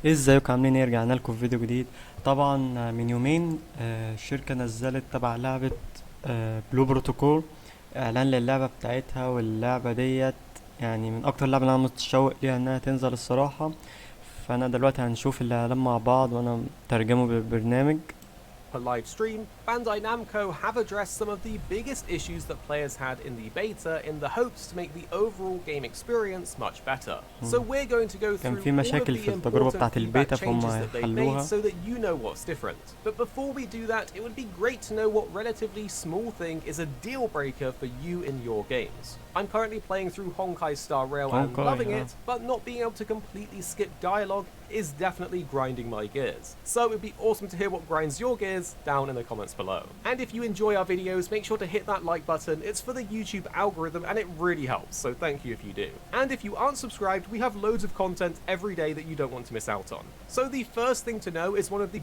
ايه ازيكم عاملين ايه؟ رجعنا لكم في فيديو جديد. طبعا من يومين الشركة نزلت تبع لعبة بلو بروتوكول اعلان للعبة بتاعتها، واللعبة ديت يعني من اكتر اللعبة اللي انا متشوق ليها انها تنزل الصراحة. فانا دلوقتي هنشوف الاعلان مع بعض وانا مترجمه بالبرنامج. A live stream, Bandai Namco have addressed some of the biggest issues that players had in the beta in the hopes to make the overall game experience much better. So we're going to go كان through في all of مشاكل the في التجربة important بتاعة feedback البيتا فهم changes that they've made هيحلوها. so that you know what's different. But before we do that, it would be great to know what relatively small thing is a deal breaker for you in your games. I'm currently playing through Honkai Star Rail and loving it, but not being able to completely skip dialogue is definitely grinding my gears. So it'd be awesome to hear what grinds your gears down in the comments below. And if you enjoy our videos, make sure to hit that like button. It's for the YouTube algorithm and it really helps, so thank you if you do. And if you aren't subscribed, we have loads of content every day that you don't want to miss out on. So the first thing to know is one of the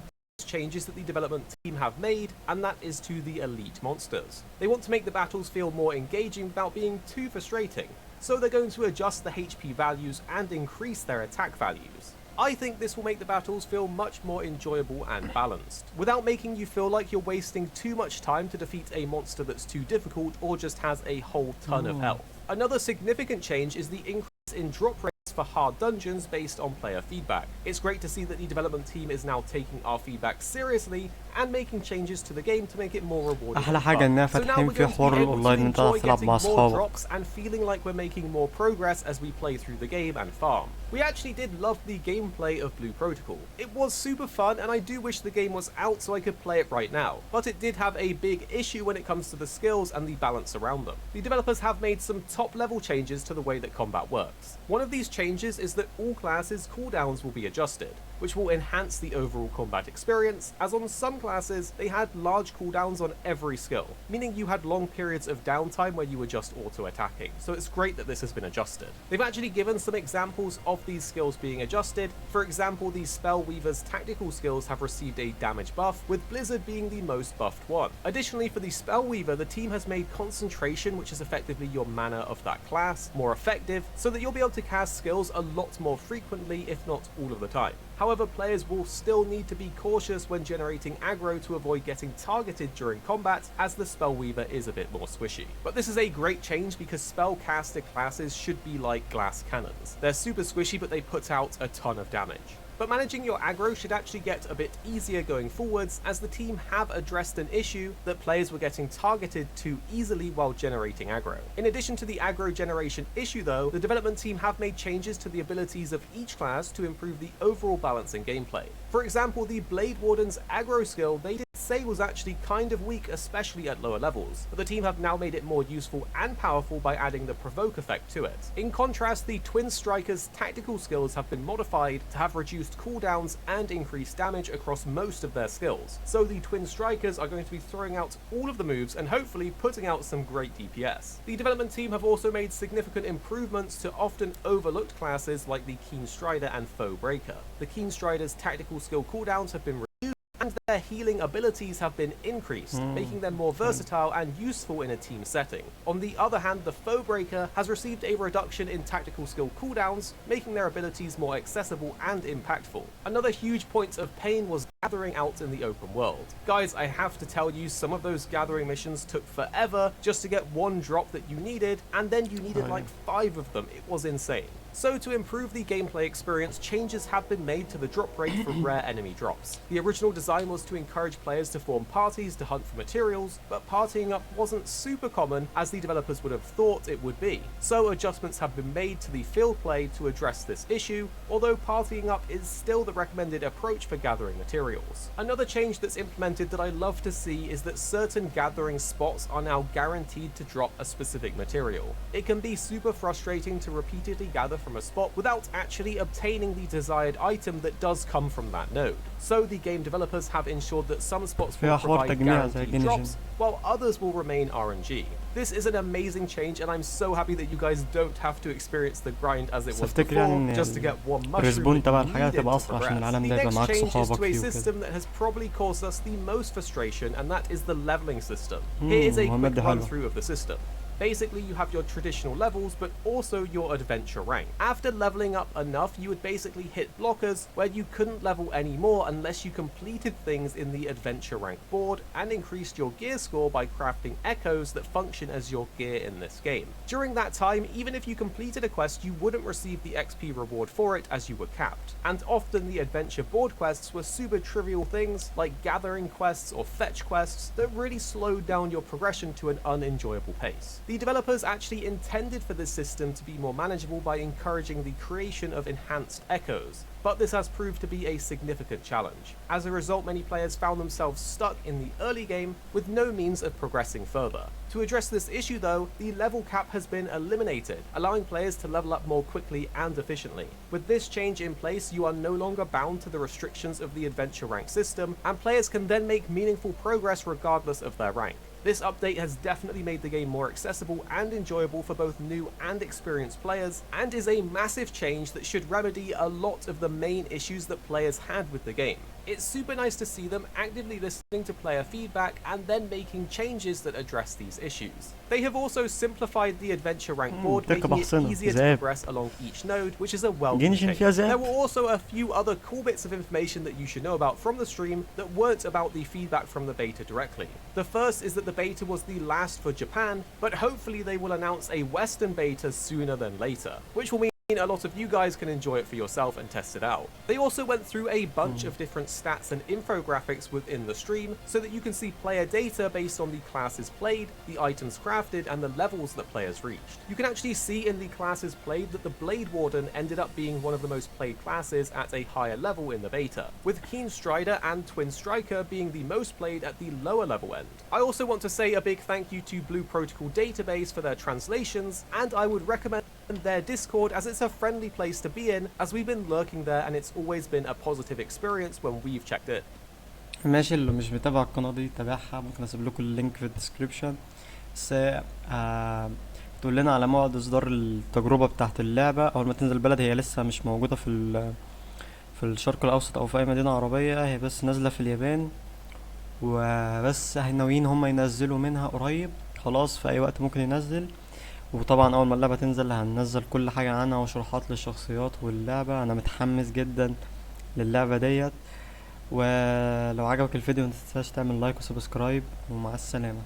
changes that the development team have made, and that is to the elite monsters. They want to make the battles feel more engaging without being too frustrating, so they're going to adjust the HP values and increase their attack values. I think this will make the battles feel much more enjoyable and balanced, without making you feel like you're wasting too much time to defeat a monster that's too difficult or just has a whole ton of health. Another significant change is the increase in drop rates for hard dungeons based on player feedback. It's great to see that the development team is now taking our feedback seriously and making changes to the game to make it more rewarding. احلى حاجة انها فاتحين في حوار الاونلاين ان انت تعرف تلعب مع اصحابك. And feeling like we're making more progress as we play through the game and farm. We actually did love the gameplay of Blue Protocol. It was super fun and I do wish the game was out so I could play it right now, but it did have a big issue when it comes to the skills and the balance around them. The developers have made some top level changes to the way that combat works. One of these changes is that all classes' cooldowns will be adjusted, which will enhance the overall combat experience, as on some classes they had large cooldowns on every skill, meaning you had long periods of downtime where you were just auto-attacking, so it's great that this has been adjusted. They've actually given some examples of these skills being adjusted. For example, the Spellweaver's tactical skills have received a damage buff, with Blizzard being the most buffed one. Additionally, for the Spellweaver, the team has made concentration, which is effectively your mana of that class, more effective, so that you'll be able to cast skills a lot more frequently, if not all of the time. However, players will still need to be cautious when generating aggro to avoid getting targeted during combat, as the Spellweaver is a bit more squishy. But this is a great change because spellcaster classes should be like glass cannons. They're super squishy, but they put out a ton of damage. But managing your aggro should actually get a bit easier going forwards, as the team have addressed an issue that players were getting targeted too easily while generating aggro. In addition to the aggro generation issue though, the development team have made changes to the abilities of each class to improve the overall balance in gameplay. For example, the Blade Warden's aggro skill they did say was actually kind of weak, especially at lower levels, but the team have now made it more useful and powerful by adding the provoke effect to it. In contrast, the Twin Striker's tactical skills have been modified to have reduced cooldowns and increased damage across most of their skills. So the Twin Strikers are going to be throwing out all of the moves and hopefully putting out some great DPS. The development team have also made significant improvements to often overlooked classes like the Keen Strider and Foe Breaker. The Keen Strider's tactical skill cooldowns have been and their healing abilities have been increased, making them more versatile and useful in a team setting. On the other hand, the Foe Breaker has received a reduction in tactical skill cooldowns, making their abilities more accessible and impactful. Another huge point of pain was gathering out in the open world. Guys, I have to tell you, some of those gathering missions took forever just to get one drop that you needed, and then you needed like 5 of them. It was insane. So to improve the gameplay experience, changes have been made to the drop rate for rare enemy drops. The original design was to encourage players to form parties to hunt for materials, but partying up wasn't super common as the developers would have thought it would be. So adjustments have been made to the field play to address this issue, although partying up is still the recommended approach for gathering materials. Another change that's implemented that I love to see is that certain gathering spots are now guaranteed to drop a specific material. It can be super frustrating to repeatedly gather from a spot without actually obtaining the desired item that does come from that node. So the game developers have ensured that some spots will provide guaranteed drops, while others will remain RNG. This is an amazing change and I'm so happy that you guys don't have to experience the grind as it was before just to get one mushroom that you needed to progress. The next change is to a system that has probably caused us the most frustration, and that is the leveling system. Here is a quick run through of the system. Basically, you have your traditional levels, but also your adventure rank. After leveling up enough, you would basically hit blockers where you couldn't level anymore unless you completed things in the adventure rank board and increased your gear score by crafting echoes that function as your gear in this game. During that time, even if you completed a quest, you wouldn't receive the XP reward for it as you were capped. And often the adventure board quests were super trivial things like gathering quests or fetch quests that really slowed down your progression to an unenjoyable pace. The developers actually intended for this system to be more manageable by encouraging the creation of enhanced echoes, but this has proved to be a significant challenge. As a result, many players found themselves stuck in the early game with no means of progressing further. To address this issue though, the level cap has been eliminated, allowing players to level up more quickly and efficiently. With this change in place, you are no longer bound to the restrictions of the adventure rank system, and players can then make meaningful progress regardless of their rank. This update has definitely made the game more accessible and enjoyable for both new and experienced players, and is a massive change that should remedy a lot of the main issues that players had with the game. It's super nice to see them actively listening to player feedback and then making changes that address these issues. They have also simplified the adventure rank board, making it easier to progress along each node, which is a welcome change. There were also a few other cool bits of information that you should know about from the stream that weren't about the feedback from the beta directly. The first is that the beta was the last for Japan, but hopefully they will announce a Western beta sooner than later, which will mean a lot of you guys can enjoy it for yourself and test it out. They also went through a bunch of different stats and infographics within the stream so that you can see player data based on the classes played, the items crafted, and the levels that players reached. You can actually see in the classes played that the Blade Warden ended up being one of the most played classes at a higher level in the beta, with Keen Strider and Twin Striker being the most played at the lower level end. I also want to say a big thank you to Blue Protocol Database for their translations, and I would recommend their Discord as it's a friendly place to be in, as we've been lurking there and it's always been a positive experience when we've checked it. ماشي، اللي مش متابع القناة دي تابعها، ممكن اسيب لكم اللينك في الديسكريبشن. بس تقول لنا على موعد اصدار التجربة بتاعة اللعبة اول ما تنزل البلد. هي لسه مش موجودة في الشرق الاوسط او في اي مدينة عربية، هي بس نازلة في اليابان، وبس ناويين هم ينزلوا منها قريب، خلاص في اي وقت ممكن ينزل. وطبعا اول ما اللعبة تنزل هننزل كل حاجة عنها وشروحات للشخصيات واللعبة. انا متحمس جدا للعبة ديت، ولو عجبك الفيديو متنساش تعمل لايك وسبسكرايب، ومع السلامة.